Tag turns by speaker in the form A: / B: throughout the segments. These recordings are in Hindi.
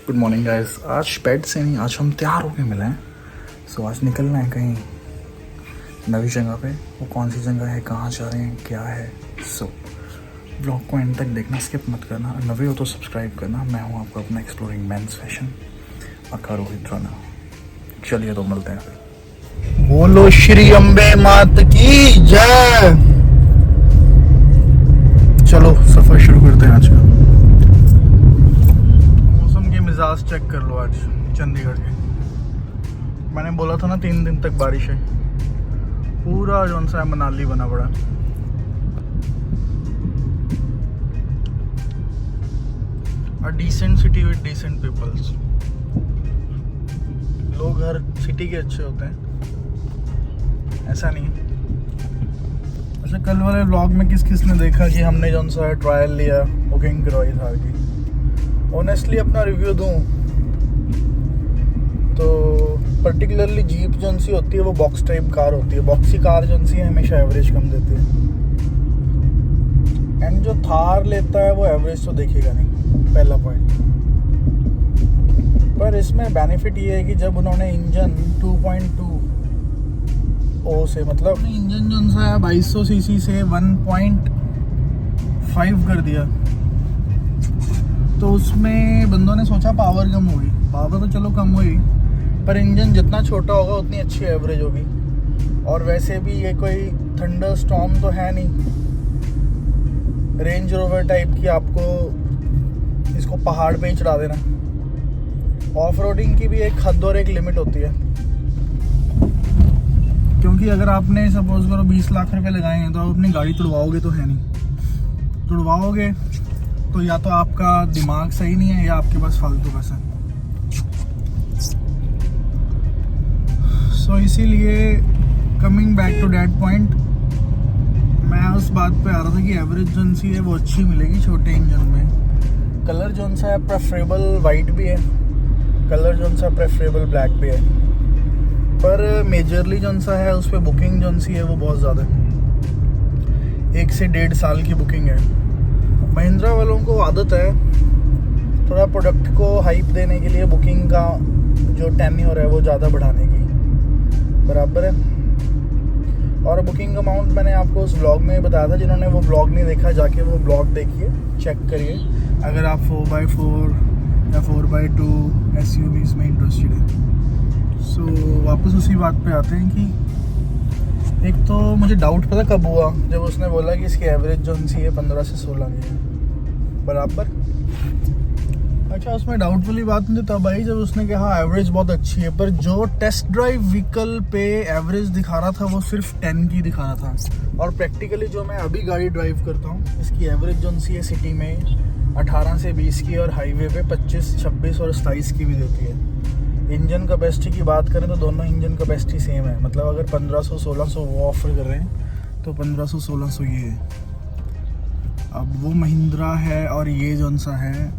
A: Good morning guys. आज बेड से नहीं, आज हम तैयार होके मिले हैं। सो आज निकलना है कहीं नई जगह पे। वो कौन सी जगह है, कहाँ जा रहे हैं, क्या है। सो ब्लॉग को एंड तक देखना, स्किप मत करना। नवे हो तो सब्सक्राइब करना। मैं हूँ आपका अपना एक्सप्लोरिंग मेंस फैशन अका रोहित राणा। चलिए तो मिलते हैं फिर। बोलो श्री अम्बे मात की जय। चलो सफर शुरू करते हैं आज का। मिजाज चेक कर लो आज चंडीगढ़ के। मैंने बोला था ना 3 दिन तक बारिश है। पूरा जोन सा मनाली बना पड़ा। A decent city with decent peoples. लोग हर सिटी के अच्छे होते हैं, ऐसा नहीं है। अच्छा, कल वाले व्लॉग में किस किस ने देखा कि हमने जोन सा ट्रायल लिया, बुकिंग करवाई था की। ऑनेस्टली अपना रिव्यू दूं तो पर्टिकुलरली जीप जोन सी होती है वो बॉक्स टाइप कार होती है। बॉक्सी कार जोन सी है हमेशा एवरेज कम देती है। एंड जो थार लेता है वो एवरेज तो देखेगा नहीं, पहला पॉइंट। पर इसमें बेनिफिट ये है कि जब उन्होंने इंजन 2.2 से, मतलब इंजन जोन सा है 2200 सीसी से 1.5 कर दिया, तो उसमें बंदों ने सोचा पावर कम होगी। पावर तो चलो कम हुई, पर इंजन जितना छोटा होगा उतनी अच्छी एवरेज होगी। और वैसे भी ये कोई थंडर स्टॉर्म तो है नहीं, रेंज रोवर टाइप की आपको इसको पहाड़ पे ही चढ़ा देना। ऑफ रोडिंग की भी एक हद और एक लिमिट होती है, क्योंकि अगर आपने सपोज करो 20 लाख रुपए लगाए हैं तो आप अपनी गाड़ी तुड़वाओगे तो है नहीं। तुड़वाओगे तो या तो आपका दिमाग सही नहीं है या आपके पास फालतू पैसा है। सो इसीलिए coming back to that point, मैं उस बात पे आ रहा था कि एवरेज जोन सी है वो अच्छी मिलेगी छोटे इंजन में। कलर जोन सा है प्रेफरेबल वाइट भी है, कलर जोन सा प्रेफरेबल ब्लैक भी है। पर मेजरली जोन सा है उस पर बुकिंग जोन सी है वो बहुत ज़्यादा है। 1 से 1.5 साल की बुकिंग है। महिंद्रा वालों को आदत है थोड़ा प्रोडक्ट को हाइप देने के लिए बुकिंग का जो टेन्योर है वो ज़्यादा बढ़ाने की, बराबर है। और बुकिंग अमाउंट मैंने आपको उस व्लॉग में बताया था। जिन्होंने वो व्लॉग नहीं देखा जाके वो व्लॉग देखिए, चेक करिए, अगर आप 4x4 या 4x2 SUVs में इंटरेस्टेड है। सो वापस उसी बात पे आते हैं कि एक तो मुझे डाउट पता कब हुआ, जब उसने बोला कि इसकी एवरेज जोन सी है 15 से 16 की है, बराबर। अच्छा, उसमें डाउट वाली बात मुझे तब आई जब उसने कहा एवरेज बहुत अच्छी है, पर जो टेस्ट ड्राइव व्हीकल पे एवरेज दिखा रहा था वो सिर्फ 10 की दिखा रहा था। और प्रैक्टिकली जो मैं अभी गाड़ी ड्राइव करता हूँ इसकी एवरेज जोन सी है सिटी में 18 से 20 की, और हाईवे पे 25, 26 और 27 की भी देती है। इंजन कैपेसिटी की बात करें तो दोनों इंजन कैपेसिटी सेम है। मतलब अगर 1500 1600 वो ऑफर कर रहे हैं तो 1500 1600 ये है। अब वो महिंद्रा है और ये जोन सा है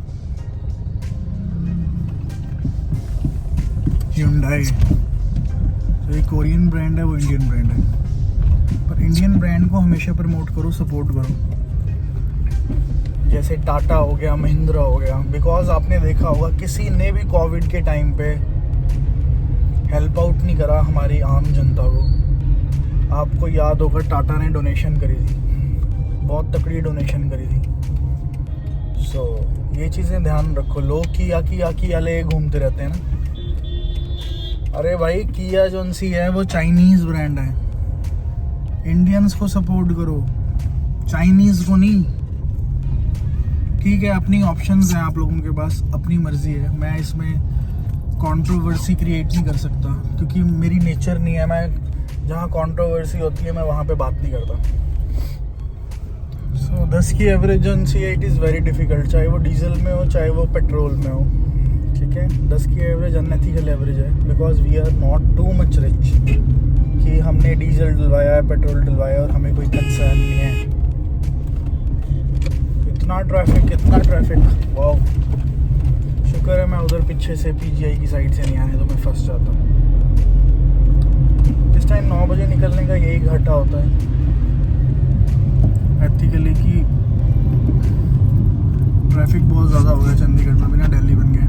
A: Hyundai। तो ये कोरियन ब्रांड है, वो इंडियन ब्रांड है। पर इंडियन ब्रांड को हमेशा प्रमोट करो, सपोर्ट करो। जैसे टाटा हो गया, महिंद्रा हो गया। बिकॉज आपने देखा होगा किसी ने भी कोविड के टाइम पे हेल्प आउट नहीं करा हमारी आम जनता को। आपको याद होगा टाटा ने डोनेशन करी थी, बहुत तकड़ी डोनेशन करी थी। सो ये चीज़ें ध्यान रखो। लोग किया ले घूमते रहते हैं ना। अरे भाई, किया जोन सी है वो चाइनीज़ ब्रांड है। इंडियंस को सपोर्ट करो, चाइनीज़ को नहीं। ठीक है, अपनी ऑप्शंस हैं आप लोगों के पास, अपनी मर्जी है। मैं इसमें कंट्रोवर्सी क्रिएट नहीं कर सकता क्योंकि मेरी नेचर नहीं है। मैं जहाँ कंट्रोवर्सी होती है मैं वहाँ पे बात नहीं करता। सो 10 की एवरेज जोन सी है, इट इज़ वेरी डिफ़िकल्ट, चाहे वो डीजल में हो चाहे वो पेट्रोल में हो। ठीक है, 10 की एवरेज अनएथिकल एवरेज है। Because we are not too much rich कि हमने डीजल डलवाया है, पेट्रोल डलवाया और हमें कोई कंसर्न नहीं है। इतना ट्रैफिक, वाह। शुक्र है मैं उधर पीछे से PGI की साइड से नहीं आने तो मैं फंस जाता हूँ। इस टाइम 9 बजे निकलने का यही घाटा होता है एथिकली कि ट्रैफिक बहुत ज़्यादा हो गया चंडीगढ़ में, बिना दिल्ली बन गए।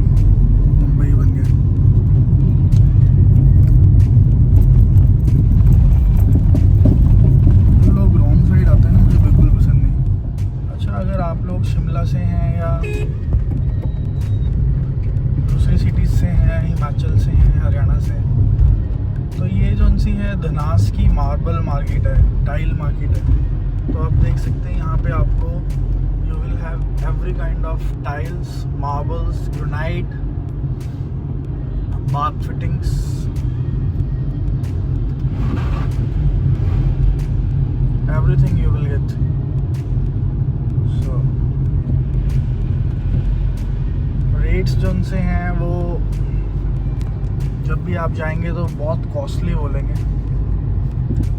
A: सी है धनास की मार्बल मार्केट है, टाइल मार्केट है। तो आप देख सकते हैं यहाँ पे आपको you will have every kind of tiles, marbles, granite, bath fittings, everything you will get. So rates जो उनसे हैं वो जब भी आप जाएंगे तो बहुत कॉस्टली बोलेंगे,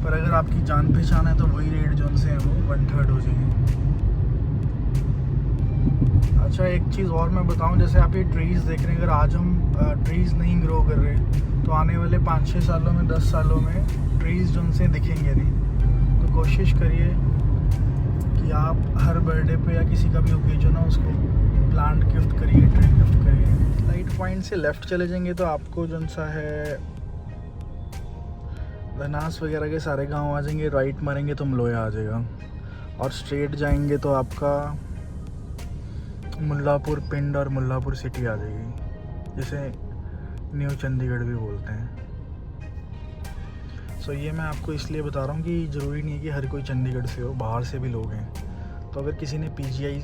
A: पर अगर आपकी जान पहचान है तो वही रेट जो उनसे हैं वो 1/3 हो जाएंगे। अच्छा, एक चीज़ और मैं बताऊं, जैसे आप ये ट्रीज़ देख रहे हैं, अगर आज हम ट्रीज़ नहीं ग्रो कर रहे तो आने वाले 5-6 सालों में, 10 सालों में ट्रीज़ जो उनसे दिखेंगे नहीं। तो कोशिश करिए कि आप हर बर्थडे पे या किसी का भी ओकेजन हो उसको प्लांट गिफ्ट करिए, ट्री गिफ्ट करिए। लाइट पॉइंट से लेफ़्ट चले जाएंगे तो आपको जो सा है धनास वगैरह के सारे गांव आ जाएंगे। राइट मारेंगे तो मलोया आ जाएगा, और स्ट्रेट जाएंगे तो आपका मुल्लापुर पिंड और मुल्लापुर सिटी आ जाएगी, जिसे न्यू चंडीगढ़ भी बोलते हैं। सो ये मैं आपको इसलिए बता रहा हूँ कि ज़रूरी नहीं है कि हर कोई चंडीगढ़ से हो, बाहर से भी लोग हैं। तो अगर किसी ने पीजीआई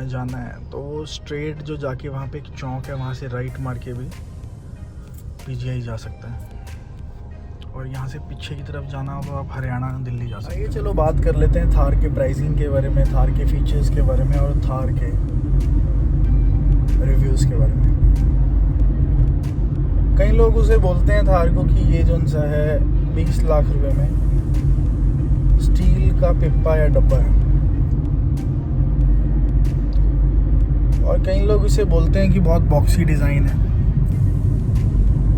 A: जाना है तो वो स्ट्रेट जो जाके वहाँ पे एक चौक है, वहाँ से राइट मार के भी पीजीआई जा सकता है। और यहाँ से पीछे की तरफ जाना हो तो आप हरियाणा, दिल्ली जा सकते हैं। चलो बात कर लेते हैं थार के प्राइसिंग के बारे में, थार के फीचर्स के बारे में और थार के रिव्यूज़ के बारे में। कई लोग उसे बोलते हैं थार को कि ये जो सा है 20 लाख रुपए में स्टील का पिप्पा या डब्बा है, और कई लोग इसे बोलते हैं कि बहुत बॉक्सी डिज़ाइन है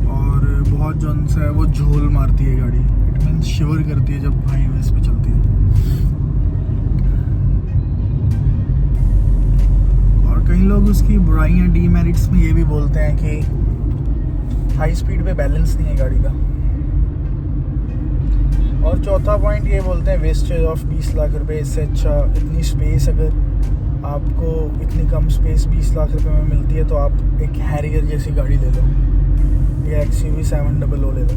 A: और बहुत जो सा है वो झोल मारती है गाड़ी। इट मीन्स शिवर करती है जब हाईवेज पे चलती है। और कई लोग उसकी बुराइयाँ, डीमेरिट्स में ये भी बोलते हैं कि हाई स्पीड पे बैलेंस नहीं है गाड़ी का। और चौथा पॉइंट ये बोलते हैं वेस्टेज ऑफ 20 लाख रुपए। इससे अच्छा इतनी स्पेस, अगर आपको इतनी कम स्पेस 20 लाख रुपए में मिलती है तो आप एक हैरियर जैसी गाड़ी ले लो या XUV 700 ले लो।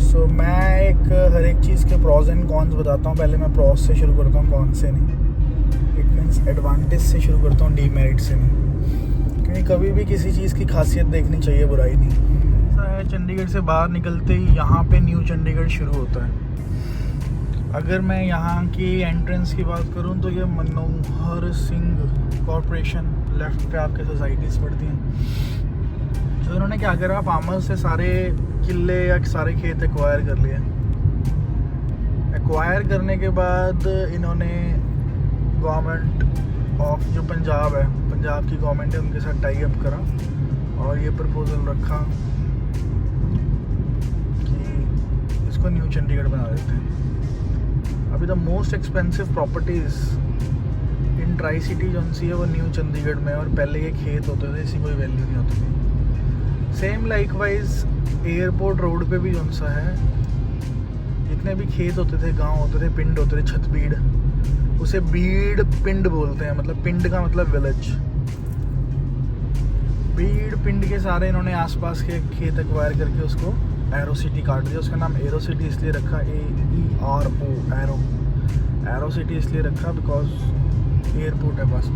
A: सो मैं हर एक चीज़ के प्रॉज एंड कॉन्स बताता हूँ। पहले मैं प्रॉज से शुरू करता हूँ, कॉन्स से नहीं। इट मीन्स एडवांटेज से शुरू करता हूँ, डीमेरिट से नहीं, क्योंकि कभी भी किसी चीज़ की खासियत देखनी चाहिए, बुराई नहीं। ऐसा है, चंडीगढ़ से बाहर निकलते ही यहाँ पे न्यू चंडीगढ़ शुरू होता है। अगर मैं यहाँ की एंट्रेंस की बात करूँ तो ये मनोहर सिंह कॉरपोरेशन, लेफ्ट पे आपके सोसाइटीज़ पड़ती हैं। तो इन्होंने क्या करा, फार्मर से सारे किले या सारे खेत एक्वायर कर लिए। एक्वायर करने के बाद इन्होंने गवर्नमेंट ऑफ जो पंजाब है, पंजाब की गवर्नमेंट है, उनके साथ टाई अप करा और ये प्रपोजल रखा कि इसको न्यू चंडीगढ़ बना देते हैं। अभी the most expensive properties in tri city जो सी है वो न्यू चंडीगढ़ में, और पहले ये खेत होते थे, इसकी कोई वैल्यू नहीं होती थी। सेम लाइकवाइज एयरपोर्ट रोड पे भी जो सा है, जितने भी खेत होते थे, गांव होते थे, पिंड होते थे, छतबीड़, उसे बीड़ पिंड बोलते हैं। मतलब पिंड का मतलब विलेज। बीड़ पिंड के सारे इन्होंने आसपास के खेत एक्वायर करके उसको एरो सिटी काट दिया। उसका नाम एरो सिटी इसलिए रखा, AERO, एरो। एरो सिटी इसलिए रखा बिकॉज एयरपोर्ट है पास।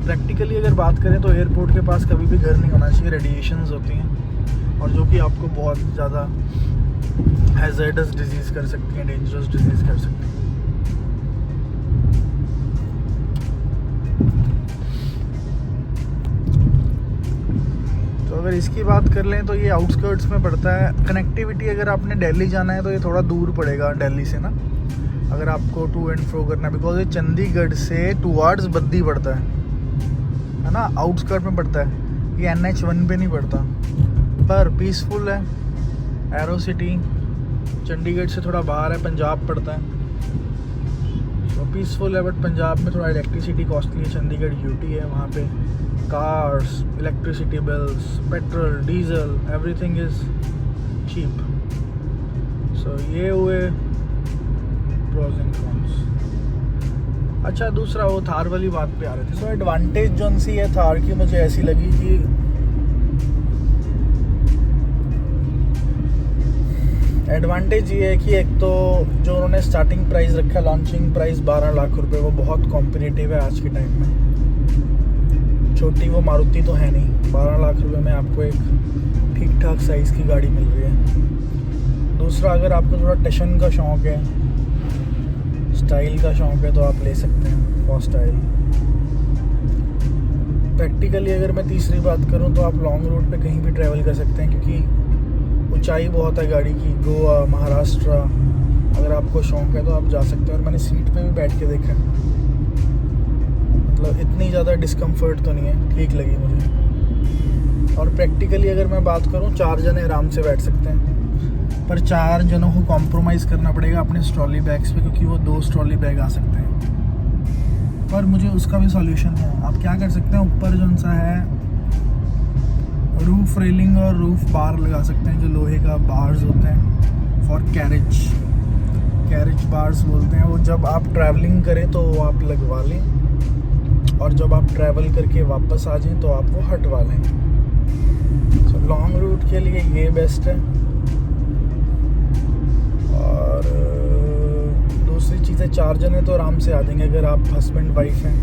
A: प्रैक्टिकली अगर बात करें तो एयरपोर्ट के पास कभी भी घर नहीं होना चाहिए। रेडिएशंस होती हैं और जो कि आपको बहुत ज़्यादा हैज़र्डस डिजीज़ कर सकती हैं, डेंजरस डिजीज़ कर सकती हैं। तो अगर इसकी बात कर लें तो ये आउटस्कर्ट्स में पड़ता है। कनेक्टिविटी अगर आपने दिल्ली जाना है तो ये थोड़ा दूर पड़ेगा दिल्ली से ना, अगर आपको टू एंड फ्रो करना है, बिकॉज ये चंडीगढ़ से टुवार्ड्स बद्दी पड़ता है ना, आउटस्कर्ट में पड़ता है। ये NH1 पे नहीं पड़ता, पर पीसफुल है। एरो सिटी चंडीगढ़ से थोड़ा बाहर है, पंजाब पड़ता है, तो पीसफुल है। बट पंजाब में थोड़ा इलेक्ट्रिसिटी कॉस्टली है। चंडीगढ़ UT है, वहाँ पे cars, electricity bills, petrol, diesel, everything is cheap. So ये हुए प्रोज एंड कॉन्स। अच्छा, दूसरा वो थार वाली बात पे आ रहे थे। सो एडवांटेज जो सी है थार की मुझे ऐसी लगी कि एडवांटेज ये है कि एक तो जो उन्होंने स्टार्टिंग प्राइस रखा है, लॉन्चिंग प्राइस 12 लाख रुपए, वो बहुत कॉम्पिटिटिव है आज के टाइम में। छोटी वो मारुति तो है नहीं, 12 लाख रुपए में आपको एक ठीक ठाक साइज़ की गाड़ी मिल रही है। दूसरा, अगर आपको थोड़ा टशन का शौक़ है, स्टाइल का शौक़ है, तो आप ले सकते हैं फॉर स्टाइल। प्रैक्टिकली अगर मैं तीसरी बात करूं तो आप लॉन्ग रूट पे कहीं भी ट्रैवल कर सकते हैं, क्योंकि ऊंचाई बहुत है गाड़ी की। गोवा, महाराष्ट्र, अगर आपको शौक़ है तो आप जा सकते हैं। और मैंने सीट पे भी बैठ के देखा, मतलब इतनी ज़्यादा डिस्कम्फर्ट तो नहीं है, ठीक लगी मुझे। और प्रैक्टिकली अगर मैं बात करूं, 4 जने आराम से बैठ सकते हैं, पर 4 जनों को कॉम्प्रोमाइज़ करना पड़ेगा अपने ट्रॉली बैग्स पे, क्योंकि वो 2 ट्रॉली बैग आ सकते हैं। पर मुझे उसका भी सॉल्यूशन है। आप क्या कर सकते हैं, ऊपर जो सा है रूफ रेलिंग और रूफ बार लगा सकते हैं, जो लोहे का बार्स होते हैं फॉर कैरेज बार्स बोलते हैं। वो जब आप ट्रैवलिंग करें तो वो आप लगवा लें, और जब आप ट्रैवल करके वापस आ जाएं तो आप वो हटवा लें। तो लॉन्ग रूट के लिए ये बेस्ट है। और दूसरी चीज़ है, 4 जने तो आराम से आ जाएंगे अगर आप हस्बैंड वाइफ हैं।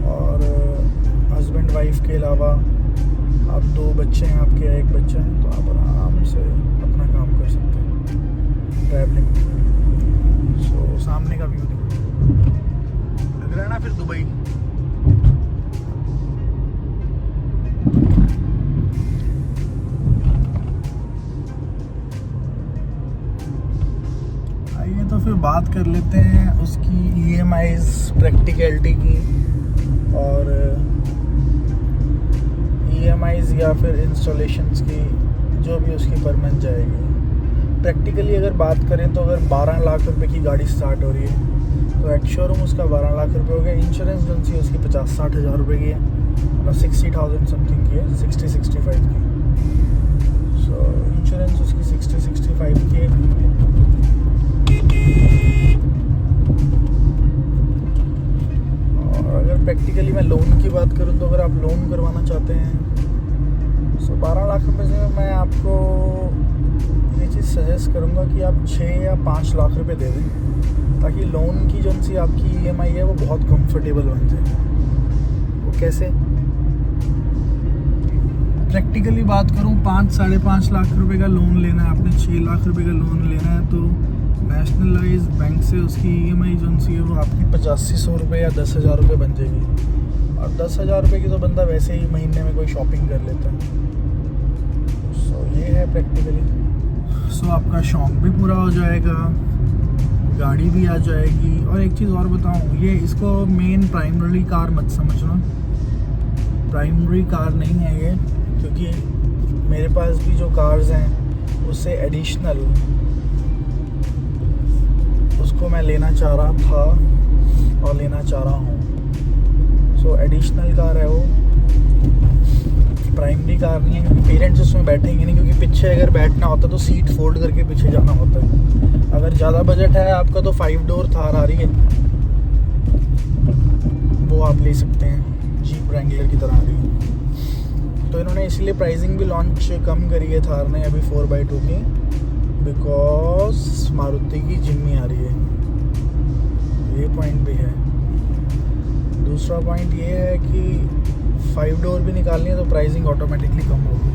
A: और हस्बैंड वाइफ के अलावा आप 2 बच्चे हैं आपके या 1 बच्चा है, तो आप आराम से अपना काम कर सकते हैं ट्रैवलिंग। सो सामने का व्यू देखो, लग रहा है ना फिर दुबई। आइए तो फिर बात कर लेते हैं उसकी EMIs, प्रैक्टिकलिटी की, और EMIs या फिर इंस्टॉलेशंस की, जो भी उसकी पर मंथ जाएगी। प्रैक्टिकली अगर बात करें तो अगर 12 लाख रुपए की गाड़ी स्टार्ट हो रही है तो एक्स शोरूम उसका 12 लाख रुपए हो गया। इंश्योरेंस जो सी उसकी 50-60 हज़ार रुपये की है, मतलब 60,000 समथिंग की है, 60-65 की। सो इंश्योरेंस उसकी 60-65 की है। और अगर प्रैक्टिकली मैं लोन की बात करूं तो अगर आप लोन करवाना चाहते हैं, सो 12 लाख रुपए से मैं आपको ये चीज़ सजेस्ट करूंगा कि आप 6 या 5 लाख रुपए दे दें, ताकि लोन की जो सी आपकी EMI है वो बहुत कंफर्टेबल बन जाए। वो कैसे? प्रैक्टिकली बात करूं, 5-5.5 लाख रुपए का लोन लेना है आपने, 6 लाख रुपए का लोन लेना है, तो नेशनलाइज बैंक से उसकी EMI जो सी है वो आपकी 8500 रुपये या 10,000 रुपये बन जाएगी। और 10,000 रुपये की तो बंदा वैसे ही महीने में कोई शॉपिंग कर लेता है। सो ये है प्रैक्टिकली। सो आपका शौक़ भी पूरा हो जाएगा, गाड़ी भी आ जाएगी। और एक चीज़ और बताऊँ, ये इसको मेन प्राइमरी कार मत समझना, प्राइमरी कार नहीं है ये, क्योंकि मेरे पास भी जो कार्स हैं उससे एडिशनल उसको मैं लेना चाह रहा था और लेना चाह रहा हूँ। सो एडिशनल कार है वो, प्राइमरी कार नहीं है, क्योंकि पेरेंट्स उसमें बैठेंगे नहीं, क्योंकि पीछे अगर बैठना होता तो सीट फोल्ड करके पीछे जाना होता है। अगर ज़्यादा बजट है आपका तो 5 डोर थार आ रही है, वो आप ले सकते हैं, जीप रैंगलर की तरह आ रही है। तो इन्होंने इसलिए प्राइसिंग भी लॉन्च कम करी है थार ने अभी 4x2 की, बिकॉज मारुति की जिम्नी आ रही है। ये पॉइंट भी है। दूसरा पॉइंट ये है कि 5 डोर भी निकालनी है तो प्राइसिंग ऑटोमेटिकली कम होगी।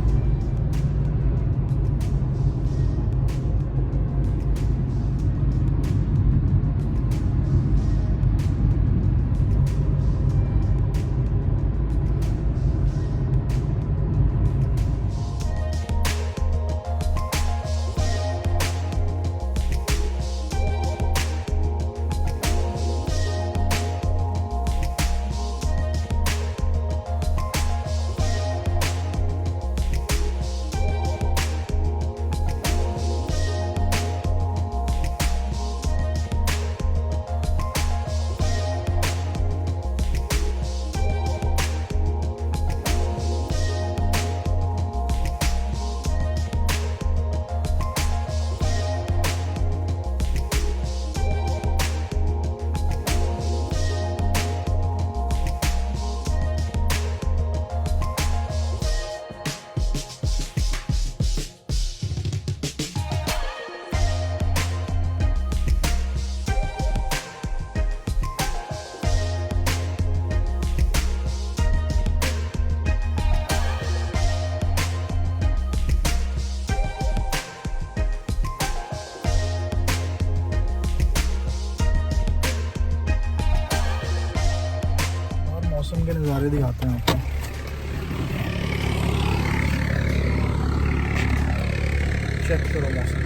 A: चेक करो मौसम।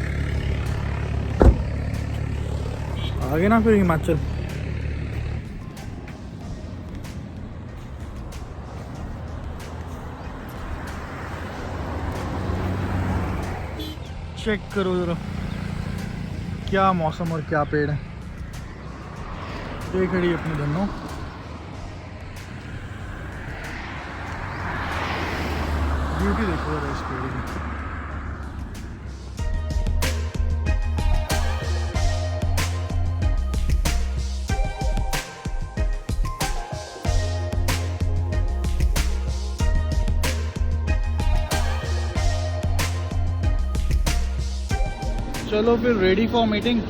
A: आगे ना फिर हिमाचल। चेक करो जरा क्या मौसम और क्या पेड़ है। ये खड़ी अपनी दोनों। ब्यूटी देखो जरा इस पेड़ की। चलो फिर रेडी फॉर मीटिंग।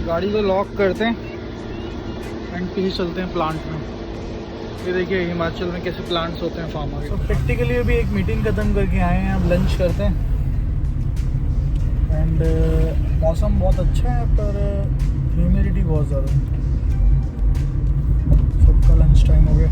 A: गाड़ी को लॉक करते हैं एंड पीछे चलते हैं प्लांट में। ये देखिए हिमाचल में कैसे प्लांट्स होते हैं फार्मर के। तो प्रैक्टिकली अभी एक मीटिंग ख़त्म करके आए हैं, अब लंच करते हैं। एंड मौसम बहुत अच्छा है पर ह्यूमिडिटी बहुत ज़्यादा है। सबका लंच टाइम हो गया।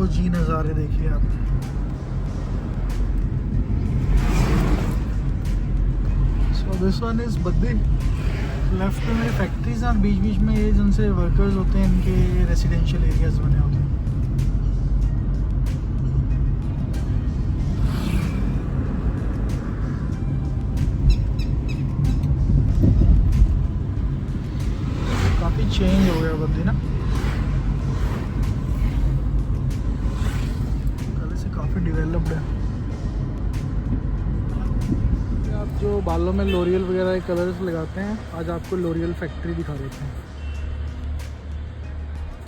A: जी नज़ारे देखिए आप। So this one is Baddi. Left में फैक्ट्रीज हैं, बीच बीच में ये जिनसे वर्कर्स होते हैं इनके रेसिडेंशियल एरियाज बने होते हैं। काफ़ी चेंज हो गया बद्दी ना, काफ़ी डेवलप्ड है। आप जो बालों में लोरियल वगैरह के कलर्स लगाते हैं, आज आपको लोरियल फैक्ट्री दिखा देते हैं।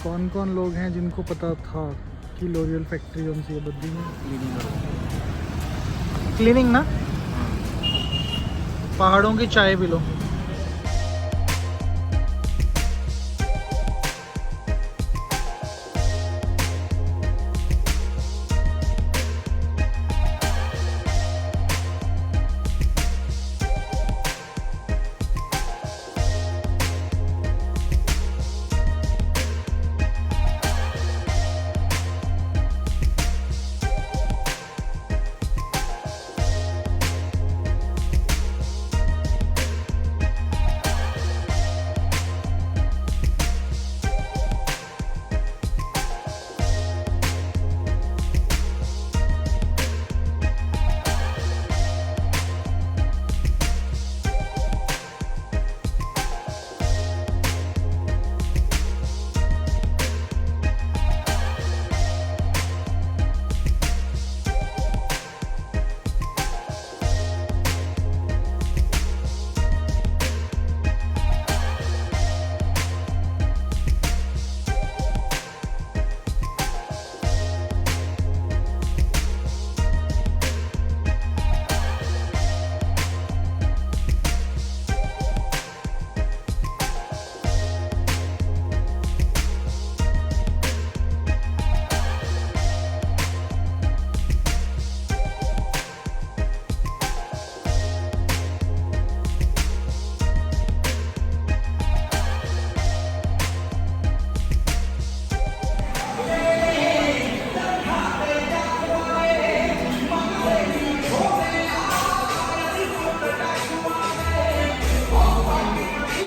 A: कौन कौन लोग हैं जिनको पता था कि लोरियल फैक्ट्री कौन सी है बद्दी में? क्लीनिंग ना, पहाड़ों की चाय पी लो।